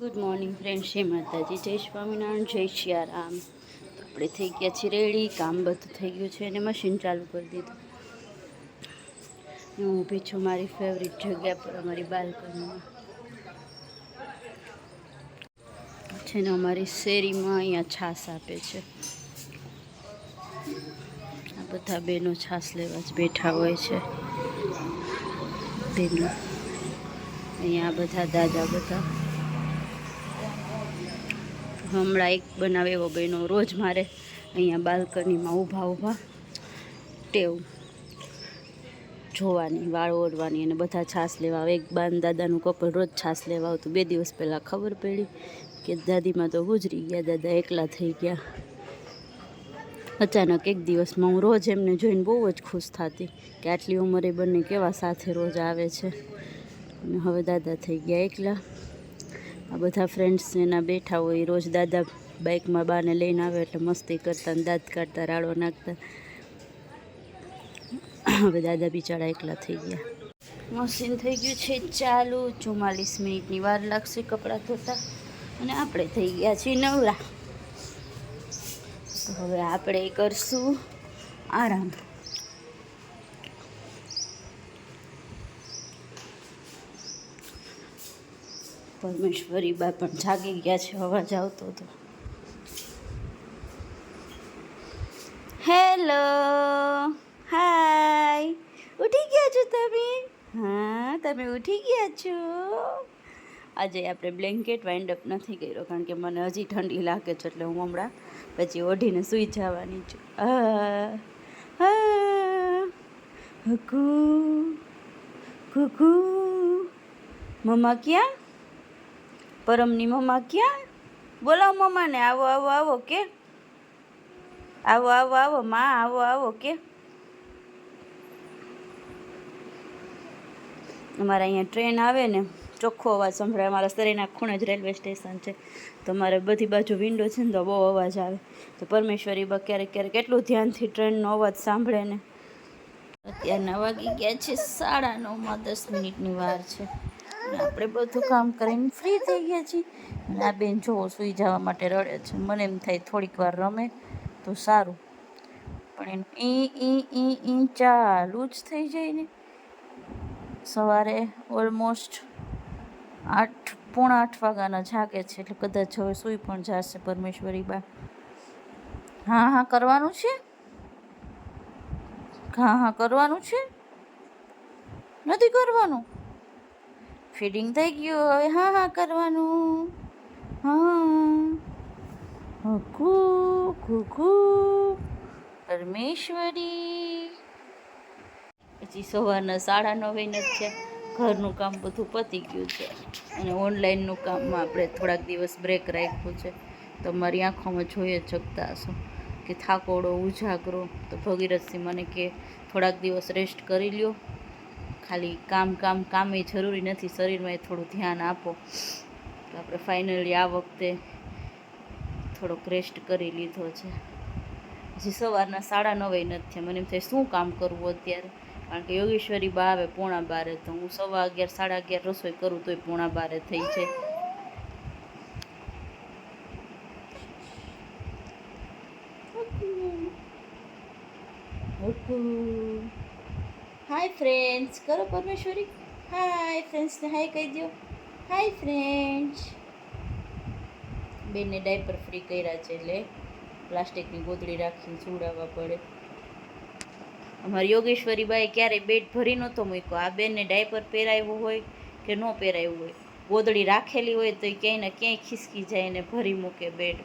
Good morning friend, જય માતાજી, જય સ્વામિનારાયણ, જય સિયારામ. આપણે થઈ ગયા છીએ રેડી, કામ બધું થઈ ગયું છે અને મશીન ચાલુ કરી દીધું. હું ઊભી છું મારી ફેવરિટ જગ્યા પર, અમારી બાલ્કનીમાં છે ને. અમારી શેરીમાં અહીંયા છાશ આપે છે. આ બધા બહેનો છાશ લેવા જ બેઠા હોય છે. બહેનો અહીંયા બધા દાદા બધા હમણાં એક બનાવે એવો બહેનો રોજ મારે અહીંયા બાલ્કનીમાં ઊભા ટેવ જોવાની, વાળ ઓળવાની અને બધા છાશ લેવા આવે. એક બાન દાદાનું કપલ રોજ છાશ લેવા આવતું. 2 દિવસ પહેલાં ખબર પડી કે દાદીમાં તો ગુજરી ગયા, દાદા એકલા થઈ ગયા. અચાનક એક દિવસમાં હું રોજ એમને જોઈને બહુ જ ખુશ થતી કે આટલી ઉંમરે બંને કેવા સાથે રોજ આવે છે. અને હવે દાદા થઈ ગયા એકલા. આ બધા ફ્રેન્ડ્સ એના બેઠા હોય, રોજ દાદા બાઇકમાં બાને લઈને આવે એટલે મસ્તી કરતા ને દાંત કાઢતા, રાડો નાખતા. હવે દાદા બિચારા એકલા થઈ ગયા. મશીન થઈ ગયું છે ચાલુ. 44 મિનિટની વાર લાગશે કપડાં ધોતા અને આપણે થઈ ગયા છીએ નવરા. તો હવે આપણે કરશું આરામ. પરમેશ્વરી બા પણ જાગી ગયા છે, અવાજ આવતો હતો. હેલો, હાય, ઉઠી ગયા છો તમે? હા, તમે ઉઠી ગયા છો. આજે આપણે બ્લેન્કેટ વાઇન્ડ અપ નથી કર્યો કારણ કે મને હજી ઠંડી લાગે છે, એટલે હું હમણાં પછી ઓઢીને સૂઈ જવાની છું. હકુ કુકુ, મમ્મા ક્યાં? પરમની મમ્મા ક્યાં? બોલાવો મમ્માને. આવો આવો આવો કે આવો આવો આવો માં, આવો આવો કે. અમારા અહીંયા ટ્રેન આવે ને ચોખ્ખો અવાજ સંભળાય. અમારા શરીરના ખૂણે જ રેલવે સ્ટેશન છે, તો અમારે બધી બાજુ વિન્ડો છે ને તો બહુ અવાજ આવે. તો પરમેશ્વરી બા ક્યારેક ક્યારેક એટલું ધ્યાનથી ટ્રેનનો અવાજ સાંભળે ને. અત્યારના વાગી ગયા છે 9:30, 10 મિનિટની વાર છે. આપણે બધું કામ કરીને ફ્રી થઈ ગયા છીએ. અને આ બેન જોવો સૂઈ જવા માટે રડે છે. મને એમ થાય થોડીક વાર રમે તો સારું, પણ ઈ ચાલુ જ થઈ જાય ને. સવારે ઓલમોસ્ટ 8, પોણા 8 વાગ્યાના જાગે છે, એટલે કદાચ હવે સૂઈ પણ જશે પરમેશ્વરી બા. હા કરવાનું છે, હા કરવાનું છે, નથી કરવાનું. ફીડિંગ થઈ ગયું, હવે હા કરવાનું. હા કુકુ પરમેશ્વરી. પછી સવારના 9:30 નથી થયા. ઘરનું કામ બધું પતી ગયું છે અને ઓનલાઈનનું કામમાં આપણે થોડાક દિવસ બ્રેક રાખ્યું છે. તમારી આંખોમાં જોઈ જ શકતા હશો કે થાકોડો ઉજાગરો. તો ભગીરથસિંહ મને કે થોડાક દિવસ રેસ્ટ કરી લ્યો, ખાલી કામ એ જરૂરી નથી, શરીરમાં એ થોડું ધ્યાન આપો. તો આપણે ફાઇનલી આ વખતે થોડોક રેસ્ટ કરી લીધો છે. હજી સવારના 9:30 નથી થયા. મને એમ થાય શું કામ કરવું અત્યારે, કારણ કે યોગેશ્વરી બા આવે 11:15, તો હું 11:15, 11:30 રસોઈ કરું તોય 11:15 થઈ જાય. હાય ફ્રેન્ડ્સ કરો પરમેશ્વરી. હાય ફ્રેન્ડ્સને હાય કહી દો. Hi friends. બેનને ડાયપર ફ્રી કર્યા છે, એટલે પ્લાસ્ટિકની ગોદડી રાખીને સુવડાવવા પડે. અમારી યોગેશ્વરી બાએ ક્યારેય બેડ ભરી નહોતો મૂક્યો. આ બેનને ડાયપર પહેરાવ્યું હોય કે ન પહેરાવ્યું હોય, ગોદડી રાખેલી હોય તો ક્યાંય ને ક્યાંય ખિસકી જાય ને ભરી મૂકે બેડ.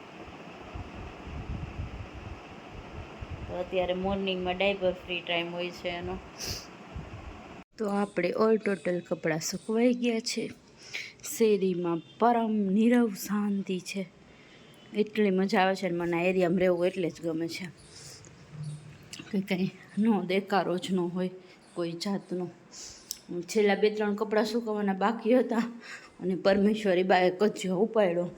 તો અત્યારે મોર્નિંગમાં ડાયપર ફ્રી ટાઈમ હોય છે એનો. તો આપણે ઓલ ટોટલ કપડાં સુકવાઈ ગયા છે. શેરીમાં પરમ નીરવ શાંતિ છે. એટલી મજા આવે છે ને મને આ એરિયામાં રહેવું એટલે જ ગમે છે કે કંઈ દેકારો જ ન હોય કોઈ જાતનો. છેલ્લા 2-3 કપડાં સુકવવાના બાકી હતા અને પરમેશ્વરી બાએ કજિયો ઉપાડ્યો.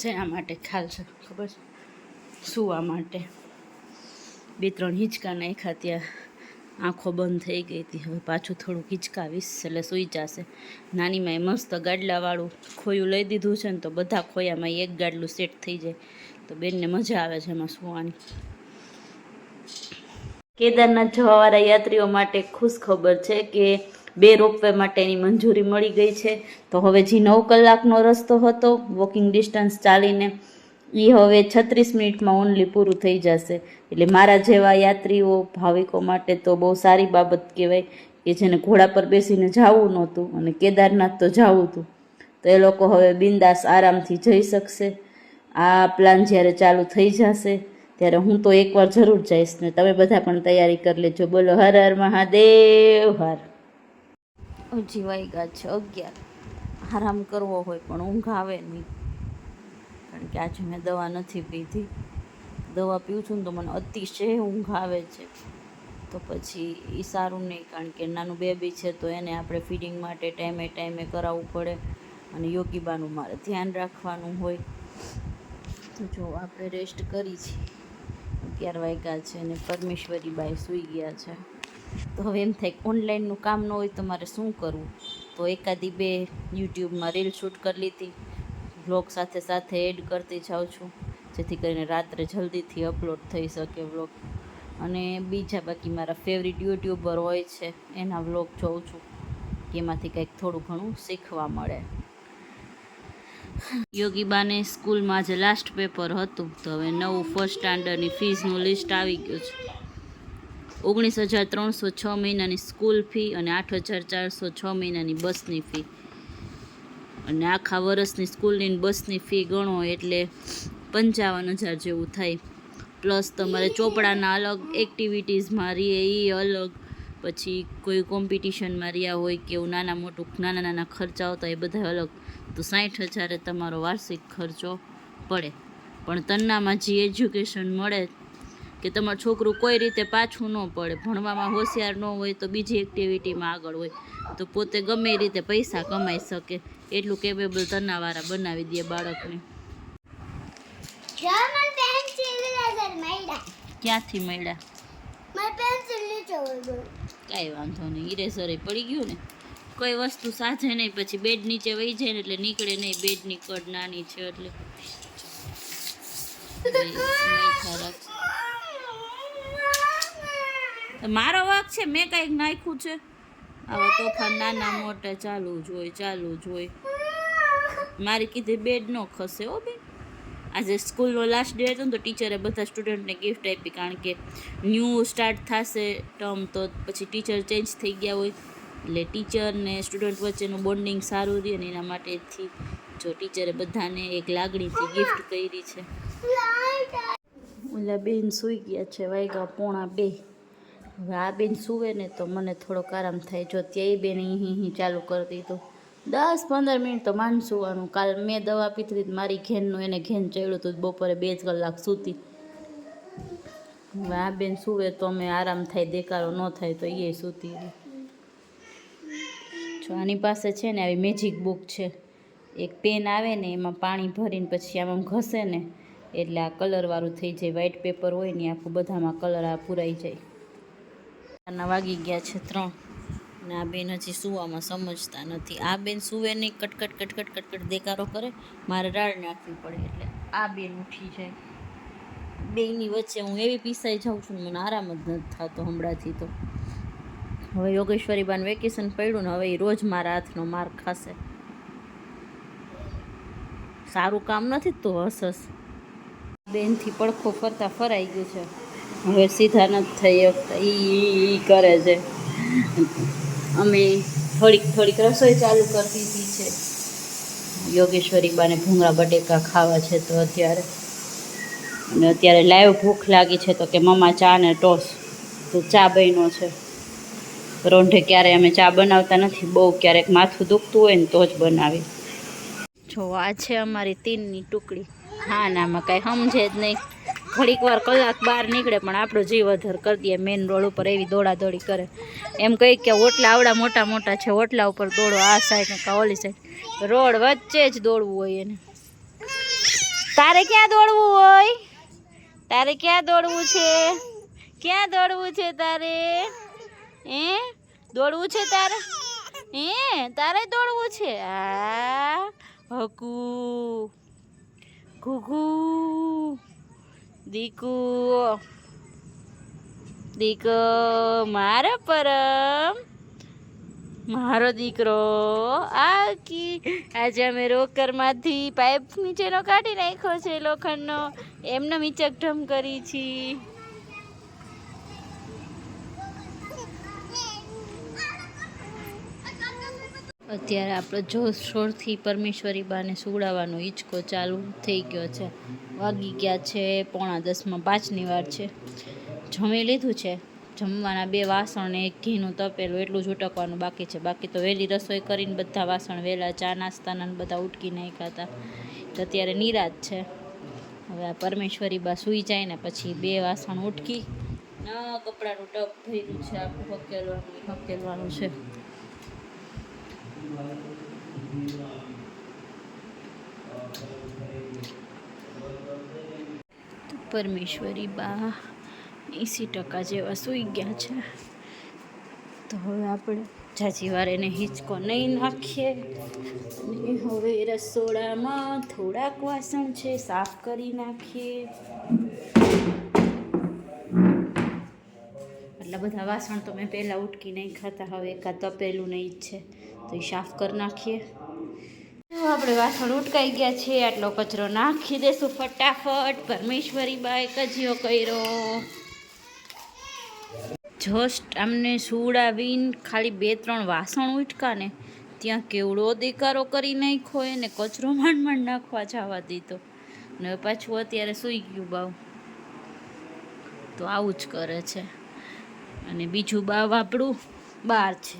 શેના માટે ખ્યાલ છે ખબર છે? સૂવા માટે. 2-3 હિંચકા નાખ્યા ત્યાં આંખો બંધ થઈ ગઈ હતી. હવે પાછું થોડું હિંચકાવીશ એટલે સૂઈ જશે. નાનીમાં એ મસ્ત ગાડલાવાળું ખોયું લઈ દીધું છે ને, તો બધા ખોયામાં એક ગાડલું સેટ થઈ જાય, તો બેનને મજા આવે છે એમાં સૂવાની. કેદારનાથ જવાવાળા યાત્રીઓ માટે ખુશ ખબર છે કે 2 રોપવે માટેની મંજૂરી મળી ગઈ છે. તો હવે જે 9 કલાકનો રસ્તો હતો વોકિંગ ડિસ્ટન્સ ચાલીને, એ હવે 36 મિનિટમાં ઓનલી પૂરું થઈ જશે. એટલે મારા જેવા યાત્રીઓ ભાવિકો માટે તો બહુ સારી બાબત કહેવાય કે જેને ઘોડા પર બેસીને જવું નહોતું અને કેદારનાથ તો જવું હતું, તો એ લોકો હવે બિંદાસ આરામથી જઈ શકશે. આ પ્લાન જ્યારે ચાલુ થઈ જશે ત્યારે હું તો એકવાર જરૂર જઈશ ને તમે બધા પણ તૈયારી કરી લેજો. બોલો હર હર મહાદેવ હર. હજી વાગ્યા છે 11. આરામ કરવો હોય પણ ઊંઘ આવે નહીં, કારણ કે આજે મેં દવા નથી પીધી. દવા પીવું છું ને તો મને અતિશય ઊંઘ આવે છે, તો પછી એ સારું નહીં, કારણ કે નાનું બેબી છે તો એને આપણે ફીડિંગ માટે ટાઈમે ટાઈમે કરાવવું પડે અને યોગીબાનું મારે ધ્યાન રાખવાનું હોય. તો જો આપણે રેસ્ટ કરી છીએ. 11 વાગ્યા છે અને પરમેશ્વરી બાઈ સૂઈ ગયા છે. તો હવે એમ થાય ઓનલાઈનનું કામ ન હોય તો મારે શું કરવું, તો એકાદી 2 યુટ્યુબમાં રીલ શૂટ કરી લીધી, વ્લોગ સાથે સાથે એડ કરતી જાઉં છું, જેથી કરીને રાત્રે જલ્દીથી અપલોડ થઈ શકે વ્લોગ. અને બીજા બાકી મારા ફેવરિટ યુટ્યુબર હોય છે એના વ્લોગ જોઉં છું, કે એમાંથી કંઈક થોડું ઘણું શીખવા મળે. યોગીબાને સ્કૂલમાં આજે લાસ્ટ પેપર હતું, તો હવે નવું ફર્સ્ટ સ્ટાન્ડર્ડની ફીસનું લિસ્ટ આવી ગયું છે. 19,306 મહિનાની સ્કૂલ ફી અને 8,406 મહિનાની બસની ફી, અને આખા વર્ષની સ્કૂલની બસની ફી ગણો એટલે 55,000 જેવું થાય. પ્લસ તમારે ચોપડાના અલગ, એક્ટિવિટીઝમાં રહીએ એ અલગ, પછી કોઈ કોમ્પિટિશનમાં રહ્યા હોય કે એવું નાના નાના ખર્ચાઓ તો એ બધા અલગ, તો 60,000 તમારો વાર્ષિક ખર્ચો પડે. પણ તન્નામાં જે એજ્યુકેશન મળે કે તમારું છોકરું કોઈ રીતે પાછું ન પડે, ભણવામાં હોશિયાર ન હોય તો બીજી એક્ટિવિટીમાં આગળ હોય, તો પોતે ગમે એ રીતે પૈસા કમાઈ શકે એટલું કેપેબલ તન્નાવાળા બનાવી દે બાળકને. ક્યાંથી મળ્યા? કાંઈ વાંધો નહીં, ઇરેઝર પડી ગયું ને. કોઈ વસ્તુ સાજે નહીં, પછી બેડ નીચે વહી જાય ને એટલે નીકળે નહીં. બેડની કડ નાની છે એટલે મારો વાંક છે, મેં કંઈક નાખ્યું છે. આવા તોફાન નાના મોટા ચાલુ જ હોય. મારી કીધી બેડ ન ખસે હો બેન. આજે સ્કૂલનો લાસ્ટ ડે હતો ને, તો ટીચરે બધા સ્ટુડન્ટને ગિફ્ટ આપી, કારણ કે ન્યૂ સ્ટાર્ટ થશે ટર્મ, તો પછી ટીચર ચેન્જ થઈ ગયા હોય એટલે ટીચર ને સ્ટુડન્ટ વચ્ચેનું બોન્ડિંગ સારું રહે, અને એના માટેથી જો ટીચરે બધાને એક લાગણીથી ગિફ્ટ કરી છે. ઓલા બેન સૂઈ ગયા છે, વાગ્યા 1:45. હવે આ બેન સૂવે ને તો મને થોડોક આરામ થાય. જો ત્યાંય બેન અહીં ચાલુ કરી દીધું. 10-15 મિનિટ તો માન સૂવાનું. કાલ મેં દવા પીધી મારી ઘેનનું એને ઘેન ચડ્યું હતું, બપોરે 2 કલાક સૂતી. હવે આ બેન સૂવે તો અમે આરામ થાય, દેકારો ન થાય તો એ સૂતી રહી. જો આની પાસે છે ને આવી મેજિક બુક છે, એક પેન આવે ને એમાં પાણી ભરીને પછી આમ ઘસે ને એટલે આ કલરવાળું થઈ જાય. વ્હાઈટ પેપર હોય ને આખું બધામાં કલર આ પૂરાઈ જાય. વાગી ગયા છે 3 ને આ બેન હજી સૂવામાં સમજતા નથી. આ બેન સૂવે નહીં, કટકટ દેકારો કરે, મારે રાડ નાખવી પડે એટલે આ બેન ઉઠી જાય. બેયની વચ્ચે હું એવી પીસાઈ જાઉં છું, મને આરામ જ નથી થતો હમણાંથી. તો હવે યોગેશ્વરી બાન વેકેશન પડ્યું ને, હવે એ રોજ મારા હાથનો માર ખાશે. સારું કામ નથી તો હસસ. બેનથી પડખો ફરતા ફરાઈ ગયું છે, હવે સીધા નથી થઈ શકતા, ઈ કરે છે. અમે થોડીક રસોઈ ચાલુ કરી દીધી છે. યોગેશ્વરી બાને ભૂંગળા બટેકા ખાવા છે, તો અત્યારે લાઈવ ભૂખ લાગી છે, તો કે મમ્મા ચા ને ટોસ, તો ચા બન્યો છે. રોંઢે ક્યારે અમે ચા બનાવતા નથી, બહુ ક્યારેક માથું દુખતું હોય ને તો જ બનાવી. જો આ છે અમારી 3ની ટુકડી. હા નામાં કાંઈ સમજે જ નહીં, ઘડીક વાર કલાક બહાર નીકળે પણ આપણો જીવ અધર કરી દે. મેઇન રોડ ઉપર એવી દોડાદોડી કરે, એમ કહી કે ઓટલા આવડા મોટા છે, ઓટલા ઉપર દોડો, આ સાઈડ કાં ઓલી સાઈડ, રોડ વચ્ચે જ દોડવું હોય એને. તારે ક્યાં દોડવું છે? ક્યાં દોડવું છે તારે? એ દોડવું છે તારે? તારે દોડવું છે? હકુ ઘુઘુ દીકુ દીકો મારો પરમ મારો દીકરો આજે અમે રોકરમાંથી પાઇપ નીચેનો કાઢી નાખ્યો છે લોખંડનો, એમને મીચકઢમ કરી છી. અત્યારે આપણે જોરશોરથી પરમેશ્વરી બાને સુવડાવવાનો હિંચકો ચાલુ થઈ ગયો છે. વાગી ગયા છે 9:45, 5ની વાર છે. જમી લીધું છે. જમવાના 2 વાસણ ને 1 ઘીનું તપેલું એટલું જ ઉટકવાનું બાકી છે. બાકી તો વહેલી રસોઈ કરીને બધા વાસણ વહેલા ચા નાસ્તાના બધા ઉટકી નાખ્યા હતા. તો અત્યારે નિરાત છે. હવે આ પરમેશ્વરી બા સૂઈ જાય ને પછી 2 વાસણ ઉટકી કપડાનું ટપ ભર્યું છે, આખું હકેલવાનું છે. પરમેશ્વરી બા 80% જેવા સૂઈ ગયા છે. તો હવે આપણે જાજી વાર એને હિંચકો નહીં નાખીએ. અને હવે રસોડામાં થોડાક વાસણ છે, સાફ કરી નાખીએ. એટલા બધા વાસણ તો મેં પહેલાં ઉટકી નહીં ખાતા, હવે એકાદ તપેલું નહીં જ છે તો એ સાફ કરી નાખીએ. આપણે વાસણ ઉટકાઈ ગયા છે, આટલો કચરો નાખી દેશું ફટાફટ. પરમેશ્વરી બાએ કજિયો કર્યો. જસ્ટ આમને સુવડાવીને ખાલી 2-3 વાસણ ઉટકા ને ત્યાં કેવડો દેકારો કરી નાખ્યો એને, કચરો માંડ નાખવા જવા દીધો ને પાછું અત્યારે સૂઈ ગયું બાવ. તો આવું જ કરે છે. અને બીજું બાવ આપણું બહાર છે.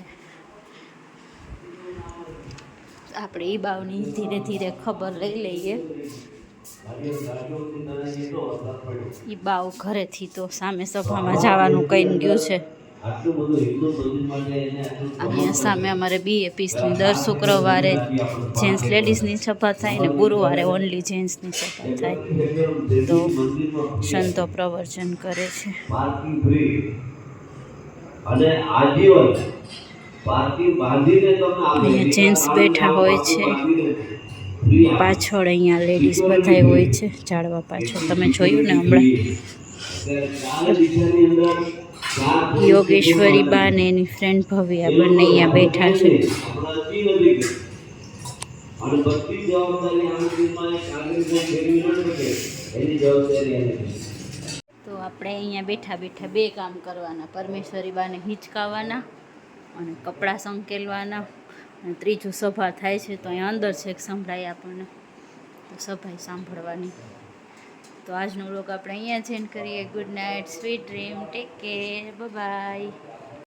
આપણે એ બાવની ધીરે ધીરે ખબર લઈ લઈએ. એ બાવ ઘરેથી તો સામે સભામાં જવાનું કહીને ગયું છે. અહીંયા સામે અમારે BAPસની દર શુક્રવારે જેન્ટ્સ લેડીઝની સભા થાય ને ગુરુવારે ઓનલી જેન્ટ્સની સભા થાય. તો સંતો પ્રવચન કરે છે. અહીંયા જેન્ટ્સ બેઠા હોય છે, પાછળ અહીંયા લેડીઝ બધાય હોય છે ઝાડવા પાછળ. તમે જોયું ને હમણાં યોગેશ્વરી બા ને એની ફ્રેન્ડ ભવ્યા બંને અહીંયા બેઠા છે. તો આપણે અહીંયા બેઠા બેઠા 2 કામ કરવાના. પરમેશ્વરી બાને હિંચકાવાના અને કપડાં સંકેલવાના. અને ત્રીજું સભા થાય છે તો અહીંયા અંદર છે સંભળાય આપણને, તો સભા સાંભળવાની. તો આજનો વ્લોગ આપણે અહીંયા જ એન્ડ કરીએ. Good night, sweet dream, take care, by.